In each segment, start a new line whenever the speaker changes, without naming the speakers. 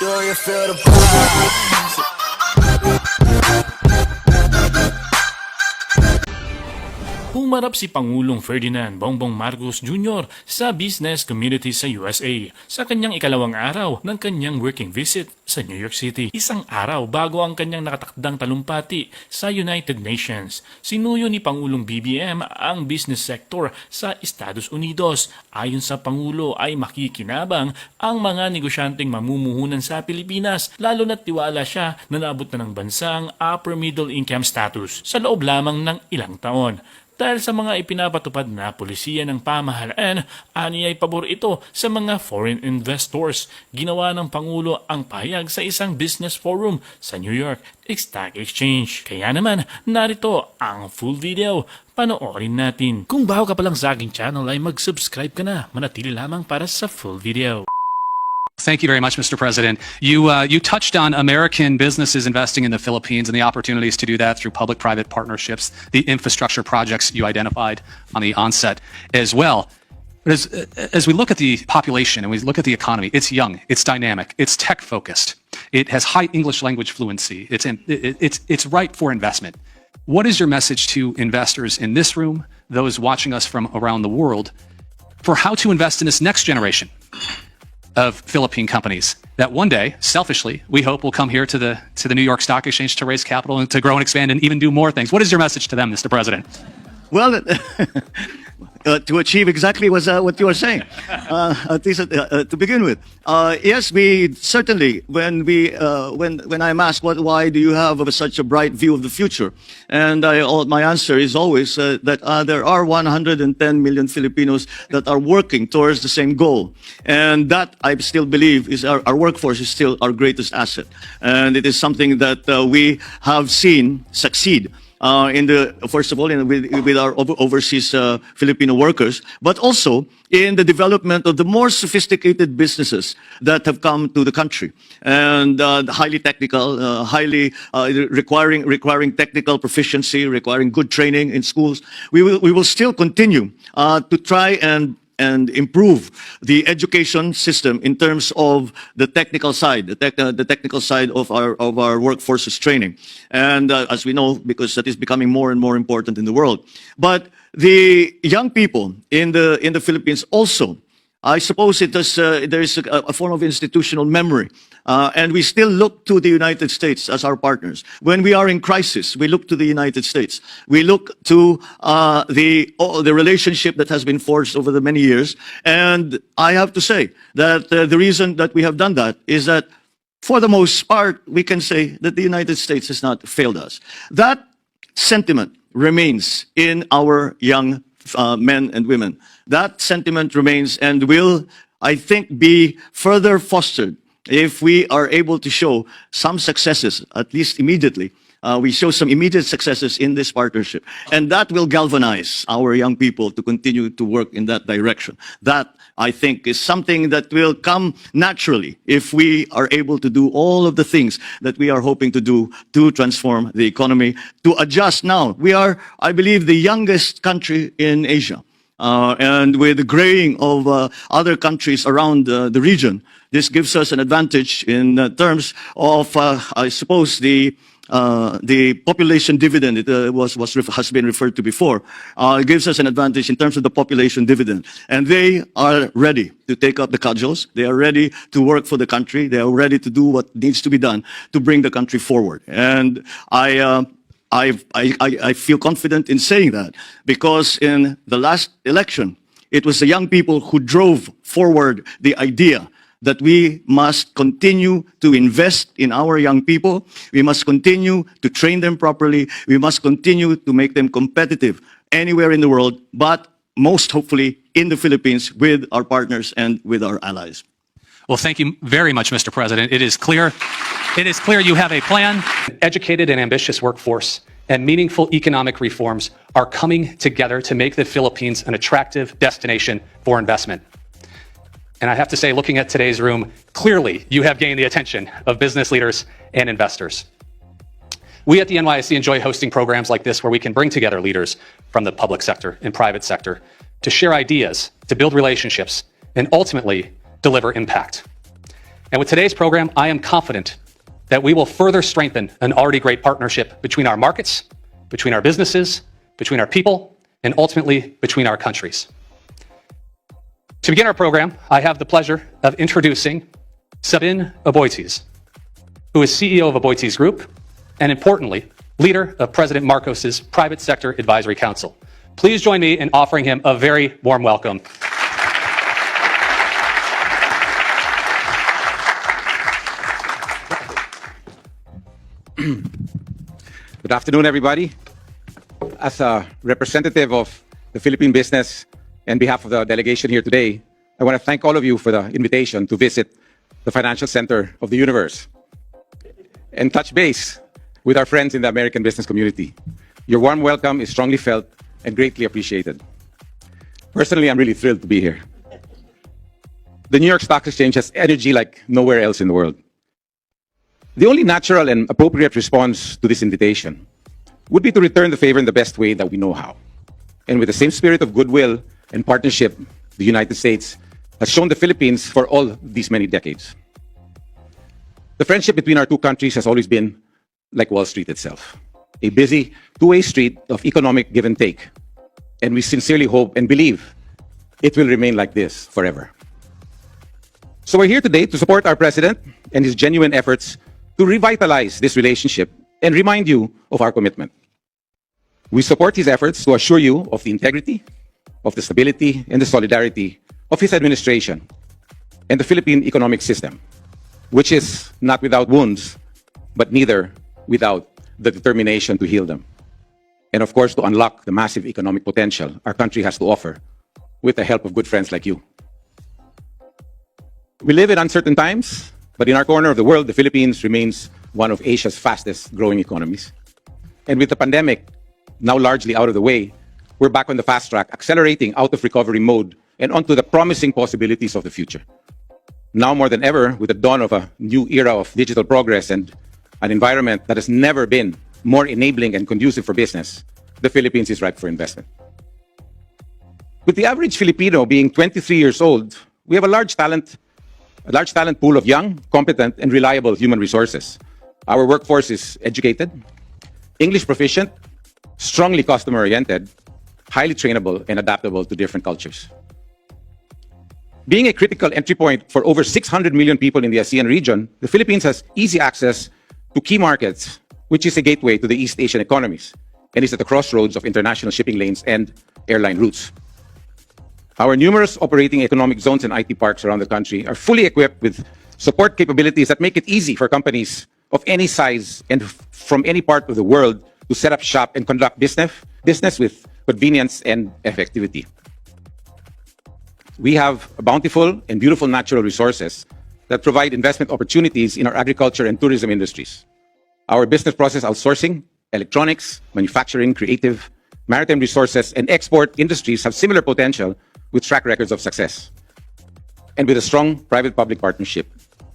Do you feel the vibes?
Humarap si Pangulong Ferdinand Bongbong Marcos Jr. sa business community sa USA sa kanyang ikalawang araw ng kanyang working visit sa New York City. Isang araw bago ang kanyang nakatakdang talumpati sa United Nations. Sinuyo ni Pangulong BBM ang business sector sa Estados Unidos. Ayon sa Pangulo ay makikinabang ang mga negosyanteng mamumuhunan sa Pilipinas, lalo na't tiwala siya na naabot na ng bansa ang upper middle income status sa loob lamang ng ilang taon. Dahil sa mga ipinapatupad na polisiya ng pamahalaan, ani ay pabor ito sa mga foreign investors. Ginawa ng Pangulo ang pahayag sa isang business forum sa New York Stock Exchange. Kaya naman, narito ang full video. Panoorin natin. Kung bago ka pa lang sa aking channel ay mag-subscribe ka na. Manatili lamang para sa full video.
Thank you very much, Mr. President. You touched on American businesses investing in the Philippines and the opportunities to do that through public-private partnerships, the infrastructure projects you identified on the onset as well. But as we look at the population and we look at the economy, it's young, it's dynamic, it's tech-focused, it has high English language fluency, it's ripe for investment. What is your message to investors in this room, those watching us from around the world, for how to invest in this next generation of Philippine companies that one day, selfishly, we hope will come here to the New York Stock Exchange to raise capital and to grow and expand and even do more things? What is your message to them, Mr. President?
Well, to achieve exactly what you are saying, at least to begin with. Yes, we certainly, when I'm asked why do you have such a bright view of the future, and my answer is always that there are 110 million Filipinos that are working towards the same goal, and that I still believe is our workforce is still our greatest asset, and it is something that we have seen succeed. First of all, with our overseas Filipino workers, but also in the development of the more sophisticated businesses that have come to the country, and highly technical, highly requiring technical proficiency, requiring good training in schools. We will still continue to try and improve the education system in terms of the technical side, the technical side of our workforce's training, and as we know, because that is becoming more and more important in the world. But the young people in the Philippines also, I suppose there is a form of institutional memory, and we still look to the United States as our partners. When we are in crisis, we look to the United States. We look to the relationship that has been forged over the many years, and I have to say that the reason that we have done that is that, for the most part, we can say that the United States has not failed us. That sentiment remains in our young men and women. That sentiment remains and will, I think, be further fostered if we are able to show some successes, at least immediately. We show some immediate successes in this partnership, and that will galvanize our young people to continue to work in that direction. That, I think, is something that will come naturally if we are able to do all of the things that we are hoping to do to transform the economy, to adjust now. We are, I believe, the youngest country in Asia. And with the graying of other countries around the region, this gives us an advantage in terms of, I suppose, the population dividend. It has been referred to before. It gives us an advantage in terms of the population dividend, and they are ready to take up the cudgels. They are ready to work for the country. They are ready to do what needs to be done to bring the country forward. And I feel confident in saying that because in the last election, it was the young people who drove forward the idea that we must continue to invest in our young people. We must continue to train them properly. We must continue to make them competitive anywhere in the world, but most hopefully in the Philippines with our partners and with our allies.
Well, thank you very much, Mr. President. It is clear you have a plan. Educated and ambitious workforce and meaningful economic reforms are coming together to make the Philippines an attractive destination for investment. And I have to say, looking at today's room, clearly you have gained the attention of business leaders and investors. We at the NYSE enjoy hosting programs like this where we can bring together leaders from the public sector and private sector to share ideas, to build relationships, and ultimately deliver impact. And with today's program, I am confident that we will further strengthen an already great partnership between our markets, between our businesses, between our people, and ultimately between our countries. To begin our program, I have the pleasure of introducing Sabine Aboitiz, who is CEO of Aboitiz Group, and importantly, leader of President Marcos's Private Sector Advisory Council. Please join me in offering him a very warm welcome.
Good afternoon, everybody. As a representative of the Philippine business and behalf of the delegation here today, I want to thank all of you for the invitation to visit the financial center of the universe and touch base with our friends in the American business community. Your warm welcome is strongly felt and greatly appreciated. Personally, I'm really thrilled to be here. The New York Stock Exchange has energy like nowhere else in the world. The only natural and appropriate response to this invitation would be to return the favor in the best way that we know how. And with the same spirit of goodwill and partnership the United States has shown the Philippines for all these many decades. The friendship between our two countries has always been like Wall Street itself, a busy two-way street of economic give and take. And we sincerely hope and believe it will remain like this forever. So we're here today to support our president and his genuine efforts to revitalize this relationship and remind you of our commitment. We support his efforts to assure you of the integrity, of the stability, and the solidarity of his administration and the Philippine economic system, which is not without wounds, but neither without the determination to heal them. And of course, to unlock the massive economic potential our country has to offer with the help of good friends like you. We live in uncertain times, but in our corner of the world, the Philippines remains one of Asia's fastest growing economies. And with the pandemic now largely out of the way, we're back on the fast track, accelerating out of recovery mode and onto the promising possibilities of the future. Now more than ever, with the dawn of a new era of digital progress and an environment that has never been more enabling and conducive for business, the Philippines is ripe for investment. With the average Filipino being 23 years old, we have a large talent pool of young, competent, and reliable human resources. Our workforce is educated, English proficient, strongly customer-oriented, highly trainable, and adaptable to different cultures. Being a critical entry point for over 600 million people in the ASEAN region, the Philippines has easy access to key markets, which is a gateway to the East Asian economies, and is at the crossroads of international shipping lanes and airline routes. Our numerous operating economic zones and IT parks around the country are fully equipped with support capabilities that make it easy for companies of any size and from any part of the world to set up shop and conduct business with convenience and effectivity. We have bountiful and beautiful natural resources that provide investment opportunities in our agriculture and tourism industries. Our business process outsourcing, electronics, manufacturing, creative, maritime resources, and export industries have similar potential with track records of success. And with a strong private-public partnership,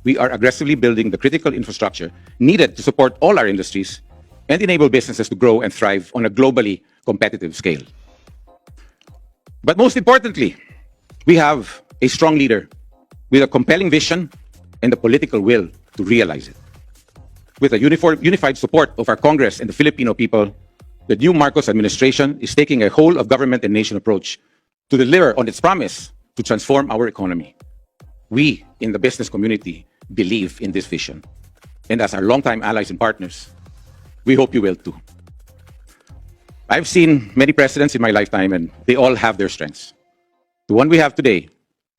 we are aggressively building the critical infrastructure needed to support all our industries and enable businesses to grow and thrive on a globally competitive scale. But most importantly, we have a strong leader with a compelling vision and the political will to realize it. With a unified support of our Congress and the Filipino people, the new Marcos administration is taking a whole of government and nation approach to deliver on its promise to transform our economy. We in the business community believe in this vision. And as our longtime allies and partners, we hope you will too. I've seen many presidents in my lifetime and they all have their strengths. The one we have today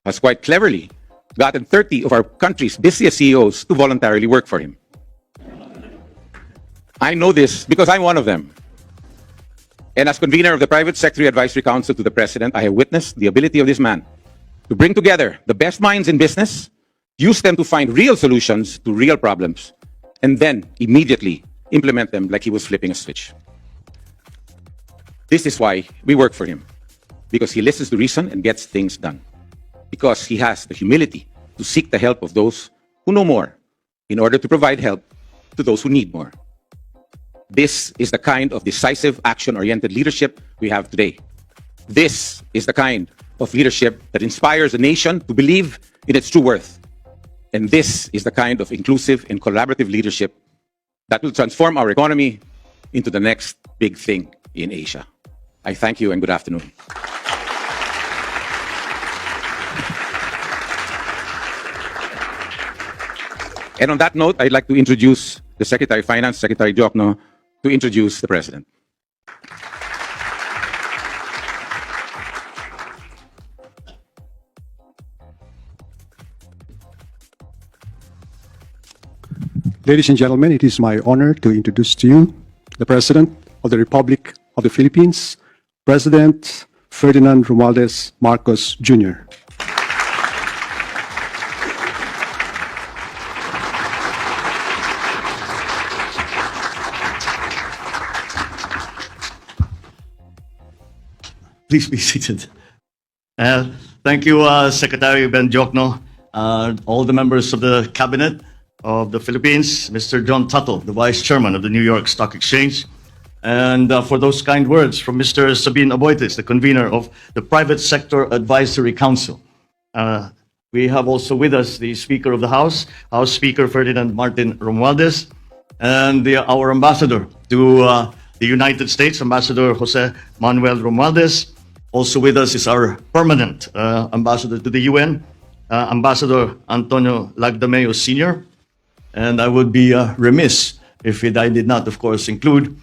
has quite cleverly gotten 30 of our country's busiest CEOs to voluntarily work for him. I know this because I'm one of them. And as convener of the Private Sector Advisory Council to the President, I have witnessed the ability of this man to bring together the best minds in business, use them to find real solutions to real problems, and then immediately implement them like he was flipping a switch. This is why we work for him, because he listens to reason and gets things done, because he has the humility to seek the help of those who know more in order to provide help to those who need more. This is the kind of decisive, action-oriented leadership we have today. This is the kind of leadership that inspires a nation to believe in its true worth And this is the kind of inclusive and collaborative leadership that will transform our economy into the next big thing in Asia. I thank you and good afternoon. And on that note, I'd like to introduce the Secretary of Finance, Secretary Diokno, to introduce the President.
Ladies and gentlemen, it is my honor to introduce to you the President of the Republic of the Philippines, President Ferdinand Romualdez Marcos Jr.
Please be seated. Thank you, Secretary Ben Diokno, all the members of the Cabinet of the Philippines, Mr. John Tuttle, the Vice Chairman of the New York Stock Exchange, and for those kind words from Mr. Sabin Aboites, the convener of the Private Sector Advisory Council. We have also with us the Speaker of the House, House Speaker Ferdinand Martin Romualdez, and our ambassador to the United States, Ambassador Jose Manuel Romualdez. Also with us is our permanent ambassador to the UN, Ambassador Antonio Lagdameo Sr. And I would be remiss if I did not, of course, include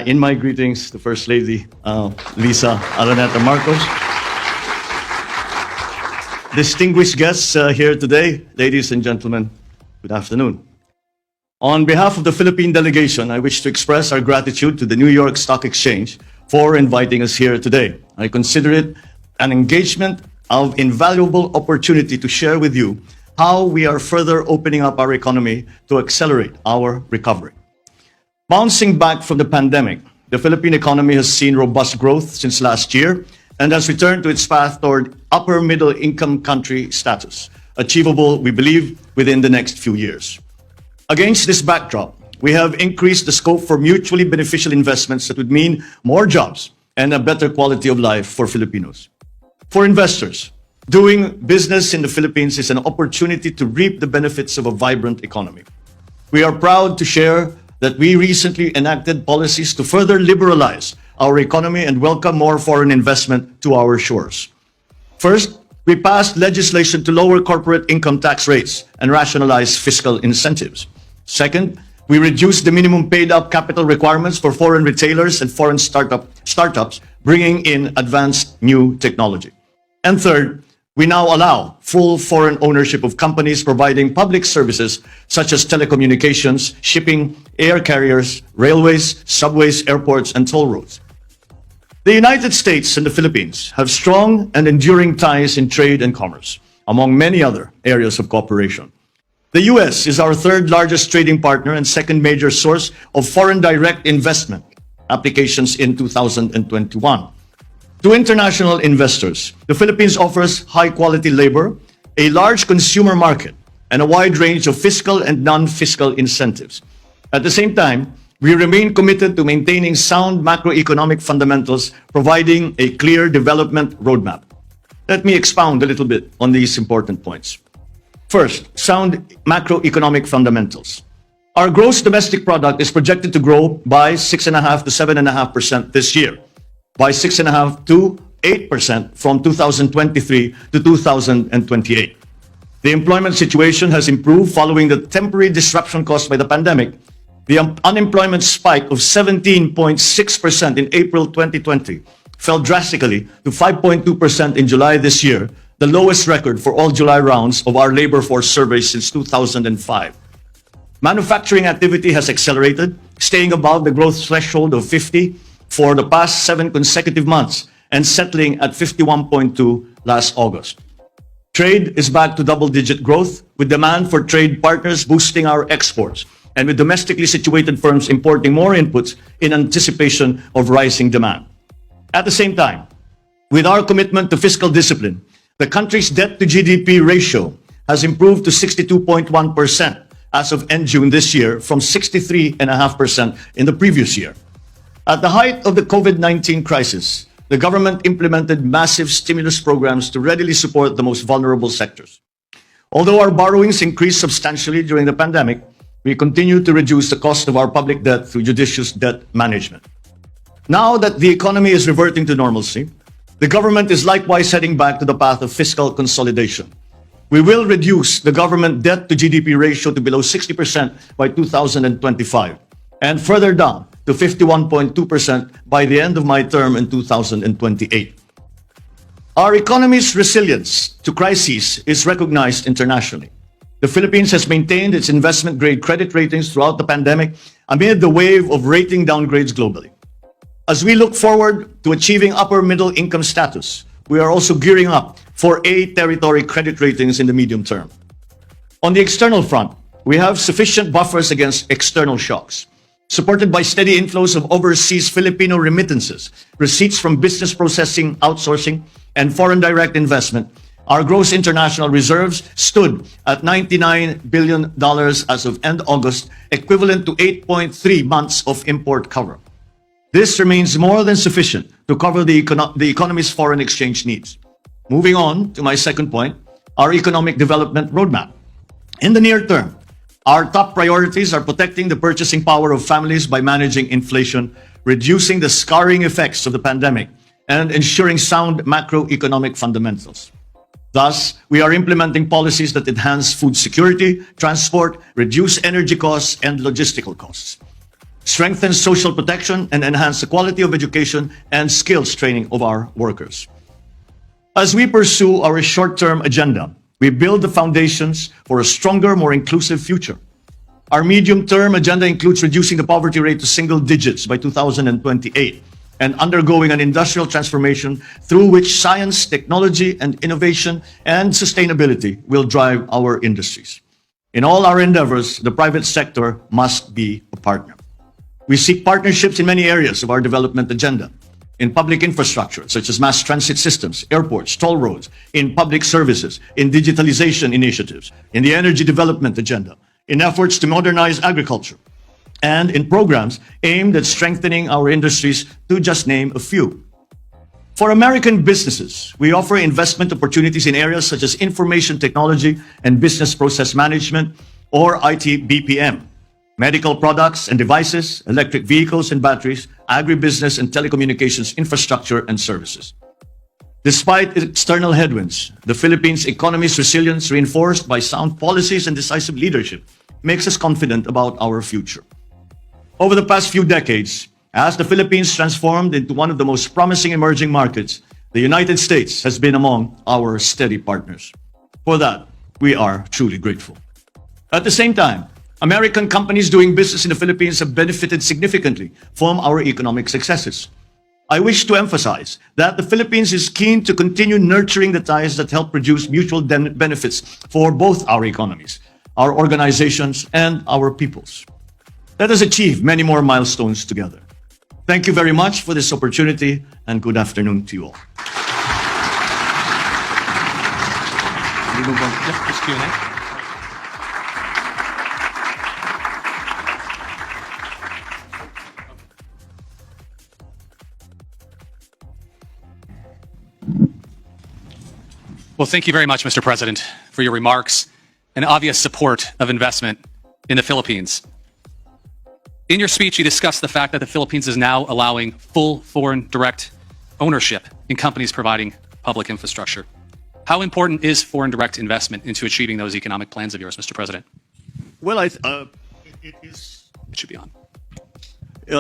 in my greetings the First Lady, Lisa Araneta Marcos. Distinguished guests here today, ladies and gentlemen, good afternoon. On behalf of the Philippine delegation, I wish to express our gratitude to the New York Stock Exchange for inviting us here today. I consider it an engagement of invaluable opportunity to share with you how we are further opening up our economy to accelerate our recovery. Bouncing back from the pandemic, the Philippine economy has seen robust growth since last year and has returned to its path toward upper middle income country status, achievable, we believe, within the next few years. Against this backdrop, we have increased the scope for mutually beneficial investments that would mean more jobs and a better quality of life for Filipinos. For investors, doing business in the Philippines is an opportunity to reap the benefits of a vibrant economy. We are proud to share that we recently enacted policies to further liberalize our economy and welcome more foreign investment to our shores. First, we passed legislation to lower corporate income tax rates and rationalize fiscal incentives. Second, we reduced the minimum paid-up capital requirements for foreign retailers and foreign startups, bringing in advanced new technology. And third, we now allow full foreign ownership of companies providing public services such as telecommunications, shipping, air carriers, railways, subways, airports, and toll roads. The United States and the Philippines have strong and enduring ties in trade and commerce, among many other areas of cooperation. The US is our third largest trading partner and second major source of foreign direct investment applications in 2021. To international investors, the Philippines offers high-quality labor, a large consumer market, and a wide range of fiscal and non-fiscal incentives. At the same time, we remain committed to maintaining sound macroeconomic fundamentals, providing a clear development roadmap. Let me expound a little bit on these important points. First, sound macroeconomic fundamentals. Our gross domestic product is projected to grow by 6.5% to 7.5% this year, by 6.5% to 8% from 2023 to 2028. The employment situation has improved following the temporary disruption caused by the pandemic. The unemployment spike of 17.6% in April 2020 fell drastically to 5.2% in July this year, the lowest record for all July rounds of our labor force survey since 2005. Manufacturing activity has accelerated, staying above the growth threshold of 50 for the past 7 consecutive months and settling at 51.2 last August. Trade is back to double-digit growth, with demand for trade partners boosting our exports, and with domestically situated firms importing more inputs in anticipation of rising demand. At the same time, with our commitment to fiscal discipline, the country's debt-to-GDP ratio has improved to 62.1% as of end June this year from 63.5% in the previous year. At the height of the COVID-19 crisis, the government implemented massive stimulus programs to readily support the most vulnerable sectors. Although our borrowings increased substantially during the pandemic, we continue to reduce the cost of our public debt through judicious debt management. Now that the economy is reverting to normalcy, the government is likewise heading back to the path of fiscal consolidation. We will reduce the government debt to GDP ratio to below 60% by 2025 and further down to 51.2% by the end of my term in 2028. Our economy's resilience to crises is recognized internationally. The Philippines has maintained its investment-grade credit ratings throughout the pandemic amid the wave of rating downgrades globally. As we look forward to achieving upper middle income status, we are also gearing up for A territory credit ratings in the medium term. On the external front, we have sufficient buffers against external shocks. Supported by steady inflows of overseas Filipino remittances, receipts from business processing, outsourcing, and foreign direct investment, our gross international reserves stood at $99 billion as of end August, equivalent to 8.3 months of import cover. This remains more than sufficient to cover the economy's foreign exchange needs. Moving on to my second point, our economic development roadmap. In the near term, our top priorities are protecting the purchasing power of families by managing inflation, reducing the scarring effects of the pandemic, and ensuring sound macroeconomic fundamentals. Thus, we are implementing policies that enhance food security, transport, reduce energy costs, and logistical costs, strengthen social protection, and enhance the quality of education and skills training of our workers. As we pursue our short-term agenda, we build the foundations for a stronger, more inclusive future. Our medium-term agenda includes reducing the poverty rate to single digits by 2028 and undergoing an industrial transformation through which science, technology, and innovation and sustainability will drive our industries. In all our endeavors, the private sector must be a partner. We seek partnerships in many areas of our development agenda. In public infrastructure, such as mass transit systems, airports, toll roads, in public services, in digitalization initiatives, in the energy development agenda, in efforts to modernize agriculture, and in programs aimed at strengthening our industries, to just name a few. For American businesses, we offer investment opportunities in areas such as information technology and business process management, or IT BPM, medical products and devices, electric vehicles and batteries, agribusiness and telecommunications infrastructure and services. Despite external headwinds, the Philippines' economy's resilience, reinforced by sound policies and decisive leadership, makes us confident about our future. Over the past few decades, as the Philippines transformed into one of the most promising emerging markets, the United States has been among our steady partners. For that, we are truly grateful. At the same time, American companies doing business in the Philippines have benefited significantly from our economic successes. I wish to emphasize that the Philippines is keen to continue nurturing the ties that help produce mutual benefits for both our economies, our organizations, and our peoples. Let us achieve many more milestones together. Thank you very much for this opportunity, and good afternoon to you all.
Just Q&A. Well, thank you very much, Mr. President, for your remarks and obvious support of investment in the Philippines. In your speech, you discussed the fact that the Philippines is now allowing full foreign direct ownership in companies providing public infrastructure. How important is foreign direct investment into achieving those economic plans of yours, Mr. President?
Well, it is.
It should be on.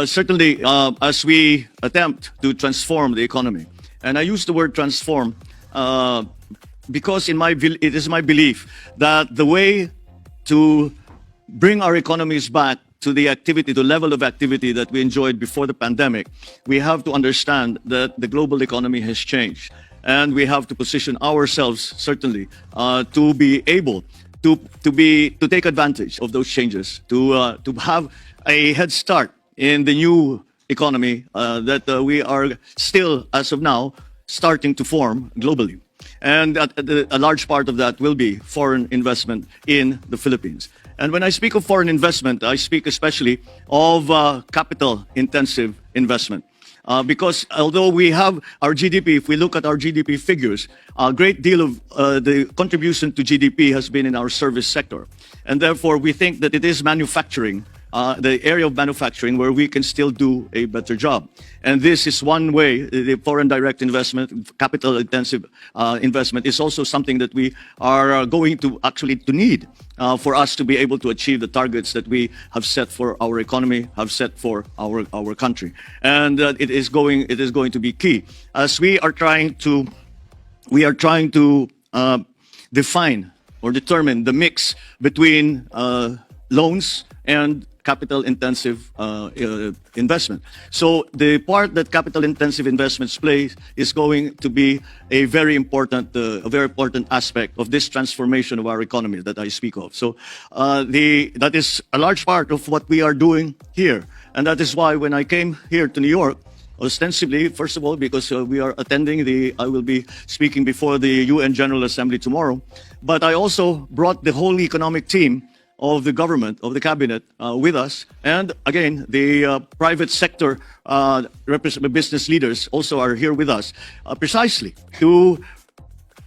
Certainly, as we attempt to transform the economy, and I use the word transform because it is my belief that the way to bring our economies back to the level of activity that we enjoyed before the pandemic, we have to understand that the global economy has changed. And we have to position ourselves, certainly, to be able to take advantage of those changes, to have a head start in the new economy that we are still, as of now, starting to form globally. And a large part of that will be foreign investment in the Philippines. And when I speak of foreign investment, I speak especially of capital-intensive investment. Because although we have our GDP, if we look at our GDP figures, a great deal of the contribution to GDP has been in our service sector. And therefore, we think that it is manufacturing, the area of manufacturing where we can still do a better job. And this is one way, the foreign direct investment, capital intensive investment is also something that we are going to actually to need for us to be able to achieve the targets that we have set for our economy, have set for our country. And it is going to be key. As we are trying to define or determine the mix between loans and capital-intensive investment. So the part that capital-intensive investments play is going to be a very important aspect of this transformation of our economy that I speak of. So that is a large part of what we are doing here, and that is why when I came here to New York, ostensibly, first of all, because we are attending I will be speaking before the UN General Assembly tomorrow, but I also brought the whole economic team of the government, of the cabinet, with us. And again, the private sector business leaders also are here with us, precisely to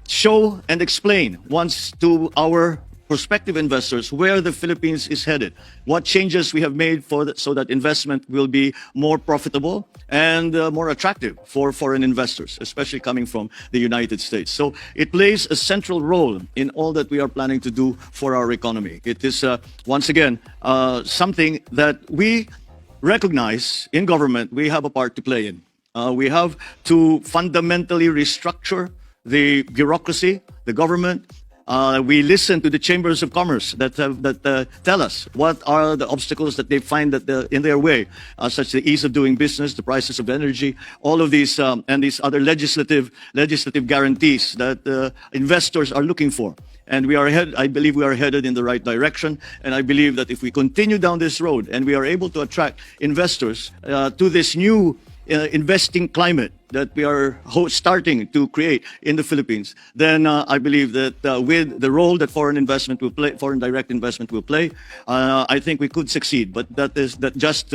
show and explain once to our prospective investors where the Philippines is headed, what changes we have made so that investment will be more profitable and more attractive for foreign investors, especially coming from the United States. So it plays a central role in all that we are planning to do for our economy. It is, once again, something that we recognize in government we have a part to play in. We have to fundamentally restructure the bureaucracy, the government. We listen to the chambers of commerce that tell us what are the obstacles that they find in their way, such as the ease of doing business, the prices of energy, all of these and these other legislative guarantees that investors are looking for. And I believe we are headed in the right direction. And I believe that if we continue down this road and we are able to attract investors to this new investing climate that we are starting to create in the Philippines, then I believe that with the role that foreign direct investment will play, I think we could succeed. But that just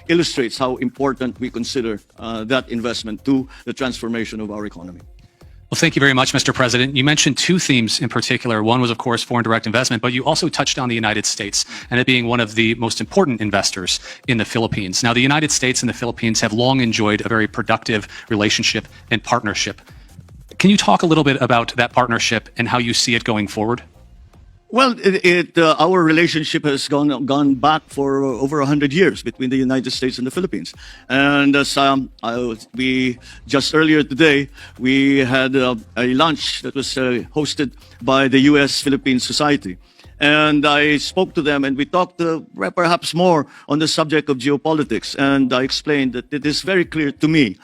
illustrates how important we consider that investment to the transformation of our economy.
Well, thank you very much, Mr. President. You mentioned two themes in particular. One was, of course, foreign direct investment, but you also touched on the United States and it being one of the most important investors in the Philippines. Now, the United States and the Philippines have long enjoyed a very productive relationship and partnership. Can you talk a little bit about that partnership and how you see it going forward?
Well, our relationship has gone back for over 100 years between the United States and the Philippines. And as we just earlier today, we had a lunch that was hosted by the U.S.-Philippine Society. And I spoke to them and we talked perhaps more on the subject of geopolitics. And I explained that it is very clear to me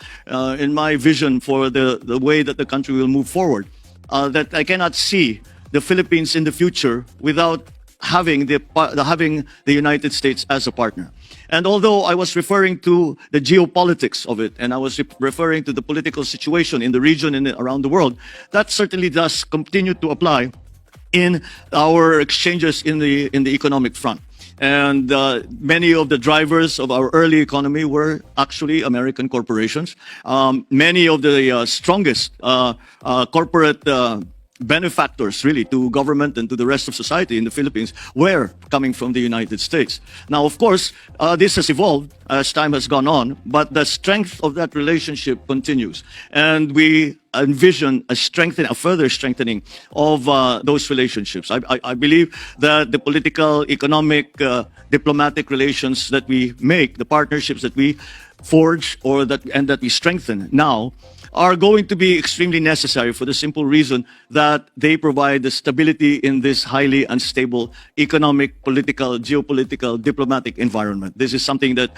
in my vision for the way that the country will move forward, that I cannot see the Philippines in the future without having the United States as a partner. And although I was referring to the geopolitics of it, and I was referring to the political situation in the region and around the world, that certainly does continue to apply in our exchanges in the economic front. And many of the drivers of our early economy were actually American corporations. Many of the strongest corporate benefactors really to government and to the rest of society in the Philippines were coming from the United States. Now, of course, this has evolved as time has gone on, but the strength of that relationship continues. And we envision a further strengthening of those relationships. I believe that the political, economic, diplomatic relations that we make, the partnerships that we forge and that we strengthen now, are going to be extremely necessary for the simple reason that they provide the stability in this highly unstable economic, political, geopolitical, diplomatic environment. This is something that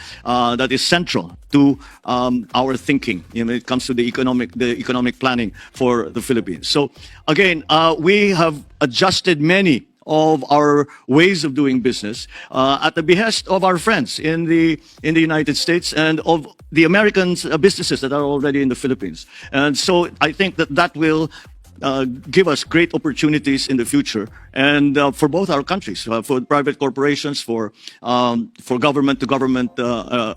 is central to our thinking when it comes to the economic planning for the Philippines. So again, we have adjusted many of our ways of doing business at the behest of our friends in the United States and of the American businesses that are already in the Philippines. And so I think that will give us great opportunities in the future, and for both our countries, for private corporations, for government-to-government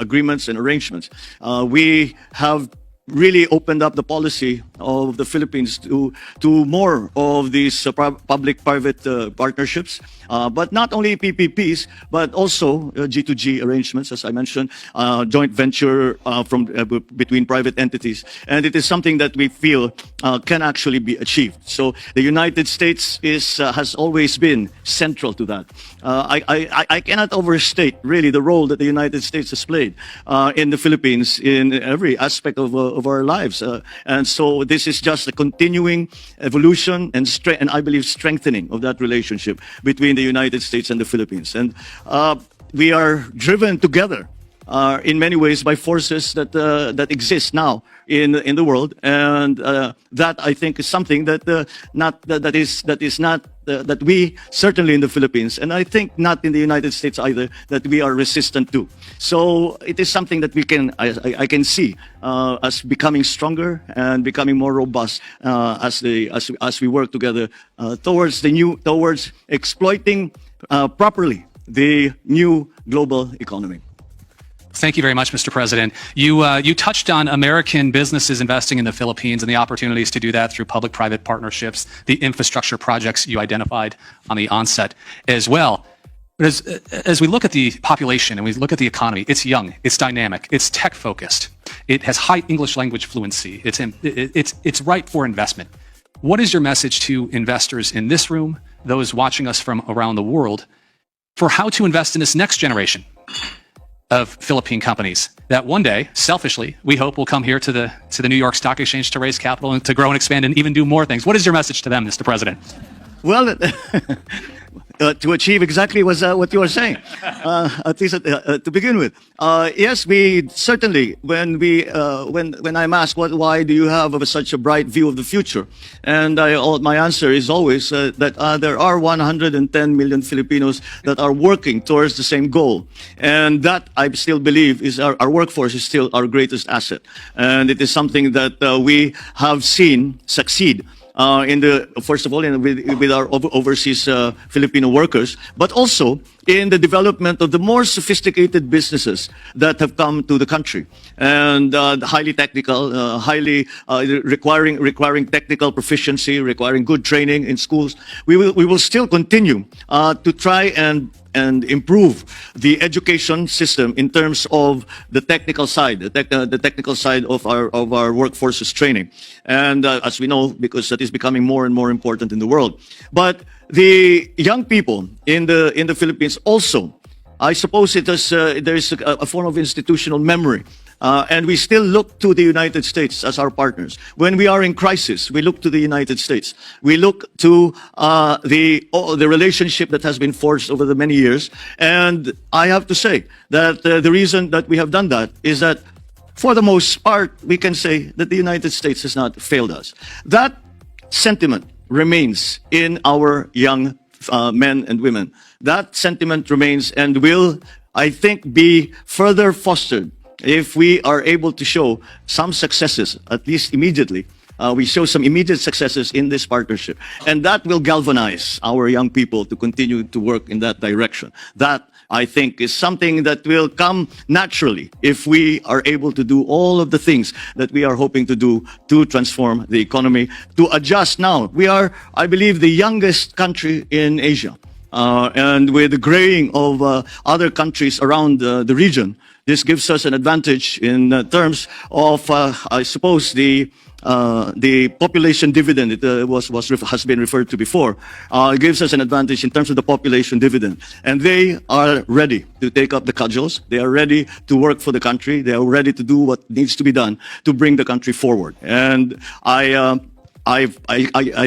agreements and arrangements. We have really opened up the policy of the Philippines to more of these public-private partnerships, but not only PPPs, but also G2G arrangements, as I mentioned, joint venture between private entities, and it is something that we feel can actually be achieved. So the United States has always been central to that. I cannot overstate really the role that the United States has played in the Philippines in every aspect of our lives, and so this is just a continuing evolution and I believe strengthening of that relationship between the United States and the Philippines, and we are driven together in many ways by forces that exist now in the world, and that I think is something that that we certainly in the Philippines, and I think not in the United States either, that we are resistant to. So it is something that I can see as becoming stronger and becoming more robust as we work together towards exploiting properly the new global economy.
Thank you very much, Mr. President. You touched on American businesses investing in the Philippines and the opportunities to do that through public-private partnerships, the infrastructure projects you identified on the onset as well. But as we look at the population and we look at the economy, it's young, it's dynamic, it's tech-focused, it has high English language fluency, it's ripe for investment. What is your message to investors in this room, those watching us from around the world, for how to invest in this next generation of Philippine companies that one day, selfishly, we hope will come here to the New York Stock Exchange to raise capital and to grow and expand and even do more things? What is your message to them, Mr. President?
Well, to achieve exactly what you are saying, at least to begin with. Yes, we certainly, when I'm asked why do you have such a bright view of the future, and my answer is always that there are 110 million Filipinos that are working towards the same goal, and that I still believe is our workforce is still our greatest asset, and it is something that we have seen succeed. First of all, with our overseas Filipino workers, but also in the development of the more sophisticated businesses that have come to the country, and highly technical, highly requiring technical proficiency, requiring good training in schools. We will still continue to try and improve the education system in terms of the technical side, the technical side of our workforce's training, and as we know, because that is becoming more and more important in the world. But the young people in the Philippines also, I suppose there is a form of institutional memory. And we still look to the United States as our partners. When we are in crisis, we look to the United States. We look to the relationship that has been forged over the many years. And I have to say that the reason that we have done that is that, for the most part, we can say that the United States has not failed us. That sentiment remains in our young men and women. That sentiment remains and will, I think, be further fostered if we are able to show some successes, at least immediately. We show some immediate successes in this partnership, and that will galvanize our young people to continue to work in that direction. That, I think, is something that will come naturally if we are able to do all of the things that we are hoping to do to transform the economy, to adjust now. We are, I believe, the youngest country in Asia. And with the graying of other countries around the region, this gives us an advantage in terms of, I suppose, the population dividend. It has been referred to before. It gives us an advantage in terms of the population dividend, and they are ready to take up the cudgels. They are ready to work for the country. They are ready to do what needs to be done to bring the country forward. And I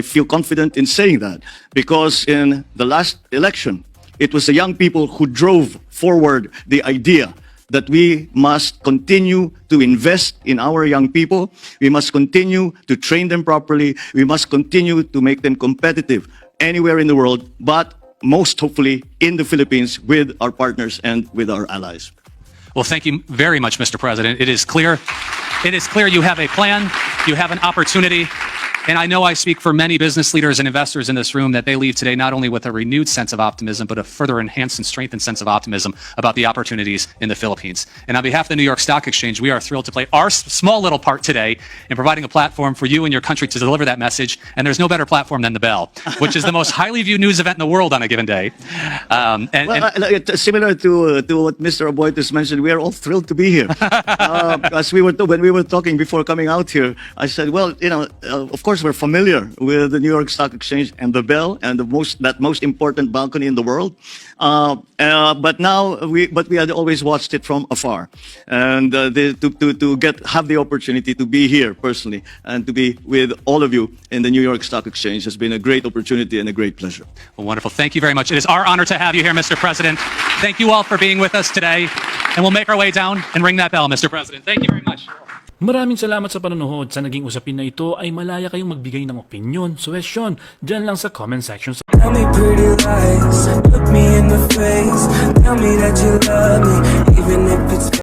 feel confident in saying that, because in the last election, it was the young people who drove forward the idea that we must continue to invest in our young people. We must continue to train them properly. We must continue to make them competitive anywhere in the world, but most hopefully in the Philippines with our partners and with our allies.
Well, thank you very much, Mr. President. It is clear you have a plan, you have an opportunity, And I know I speak for many business leaders and investors in this room that they leave today not only with a renewed sense of optimism, but a further enhanced and strengthened sense of optimism about the opportunities in the Philippines. And on behalf of the New York Stock Exchange, we are thrilled to play our small little part today in providing a platform for you and your country to deliver that message. And there's no better platform than The Bell, which is the most highly viewed news event in the world on a given day.
Similar to what Mr. Aboites mentioned, we are all thrilled to be here. As when we were talking before coming out here, I said, well, of course we're familiar with the New York Stock Exchange and The Bell and that most important balcony in the world. But we had always watched it from afar, and to have the opportunity to be here personally and to be with all of you in the New York Stock Exchange has been a great opportunity and a great pleasure.
Well, wonderful. Thank you very much. It is our honor to have you here, Mr. President. Thank you all for being with us today. And we'll make our way down and ring that bell, Mr. President. Thank you very much.
Maraming salamat sa panonood. Sa naging usapin na ito ay malaya kayong magbigay ng opinion, suwestyon, dyan lang sa comment section.
Tell me pretty lies, look me in the face. Tell me that you love me, even if it's